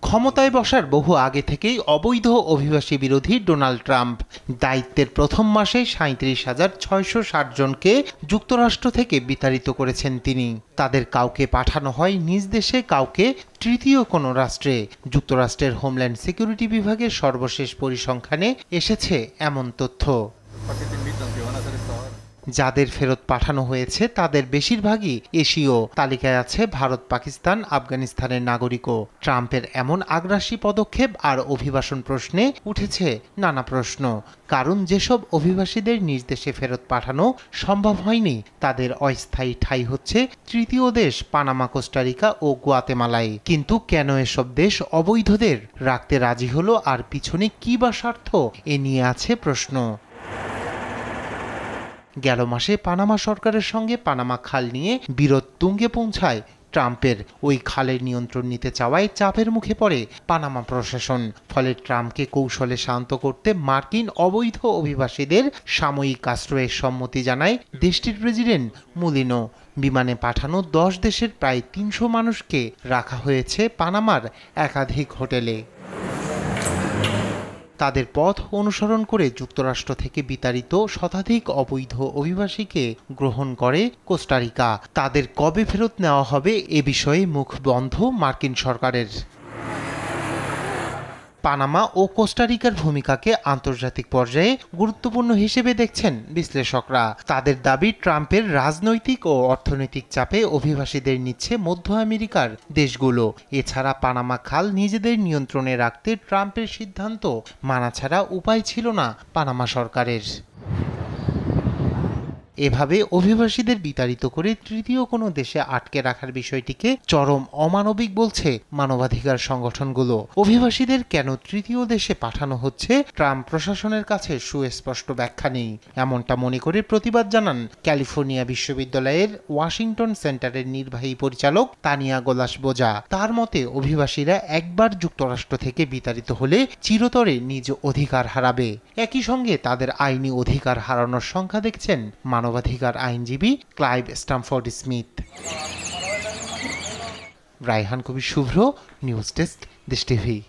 ক্ষমতায় বসার বহু আগে থেকেই অবৈধ অভিবাসী বিরোধী ডোনাল্ড ট্রাম্প দায়িত্বের প্রথম মাসে ৩৭,৬৬০ জনকে যুক্তরাষ্ট্র থেকে বিতাড়িত করেছেন তিনি। তাদের কাউকে পাঠানো হয় নিজ দেশে, কাউকে তৃতীয় কোনো রাষ্ট্রে। যুক্তরাষ্ট্রের হোমল্যান্ড সিকিউরিটি বিভাগের সর্বশেষ পরিসংখ্যানে এসেছে এমন তথ্য। যাদের ফেরত পাঠানো হয়েছে তাদের বেশিরভাগই এশীয়। তালিকায় আছে ভারত, পাকিস্তান, আফগানিস্তানের নাগরিকও। ট্রাম্পের এমন আগ্রাসী পদক্ষেপ আর অভিবাসন প্রশ্নে উঠেছে নানা প্রশ্ন। কারণ যেসব অভিবাসীদের নিজ দেশে ফেরত পাঠানো সম্ভব হয়নি তাদের অস্থায়ী ঠাঁই হচ্ছে তৃতীয় দেশ পানামা, কোস্টারিকা ও গুয়াতেমালায়। কিন্তু কেন এসব দেশ অবৈধদের রাখতে রাজি হলো, আর পিছনে কি বা স্বার্থ, এ নিয়ে আছে প্রশ্ন। গেল মাসে পানামা সরকারের সঙ্গে পানামা খাল নিয়ে বিরোধ তুঙ্গে পৌঁছায় ট্রাম্পের। ওই খালের নিয়ন্ত্রণ নিতে চাওয়ায় চাপের মুখে পড়ে পানামা প্রশাসন। ফলে ট্রাম্পকে কৌশলে শান্ত করতে মার্কিন অবৈধ অভিবাসীদের সাময়িক আশ্রয়ের সম্মতি জানায় দেশটির প্রেসিডেন্ট মুলিনো। বিমানে পাঠানো 10 দেশের প্রায় 300 মানুষকে রাখা হয়েছে পানামার একাধিক হোটেলে। তাদের পথ অনুসরণ করে যুক্তরাষ্ট্র থেকে বিতাড়িত শতাধিক অবৈধ অভিবাসীকে গ্রহণ করে কোস্টারিকা। তাদের কবে ফেরত নেওয়া হবে এ বিষয়ে মুখ বন্ধ মার্কিন সরকারের। পানামা ও কোস্টারিকার ভূমিকাকে আন্তর্জাতিক পর্যায়ে গুরুত্বপূর্ণ হিসেবে দেখছেন বিশ্লেষকরা। তাদের দাবি, ট্রাম্পের রাজনৈতিক ও অর্থনৈতিক চাপে অভিবাসীদের নিচ্ছে মধ্য আমেরিকার দেশগুলো। এছাড়া পানামা খাল নিজেদের নিয়ন্ত্রণে রাখতে ট্রাম্পের সিদ্ধান্ত মানা ছাড়া উপায় ছিল না পানামা সরকারের। এভাবে অভিবাসীদের বিতাড়িত করে তৃতীয় কোনো দেশে আটকে রাখার বিষয়টিকে চরম অমানবিক বলছে মানবাধিকার সংগঠনগুলো। অভিবাসীদের কেন তৃতীয় দেশে পাঠানো হচ্ছে ট্রাম্প প্রশাসনের কাছে সুস্পষ্ট ব্যাখ্যা নেই, এমনটা মনে করে প্রতিবাদ জানান ক্যালিফোর্নিয়া বিশ্ববিদ্যালয়ের ওয়াশিংটন সেন্টারের নির্বাহী পরিচালক তানিয়া গোলাস-বোজা। তার মতে, অভিবাসীরা একবার যুক্তরাষ্ট্র থেকে বিতাড়িত হলে চিরতরে নিজ অধিকার হারাবে। একই সঙ্গে তাদের আইনি অধিকার হারানোর সংখ্যা দেখছেন মানবাধিকার আইনজীবী ক্লাইভ স্ট্যামফোর্ড স্মিথ। রায়হান কবির শুভ্র, নিউজ ডেস্ক, দেশ টিভি।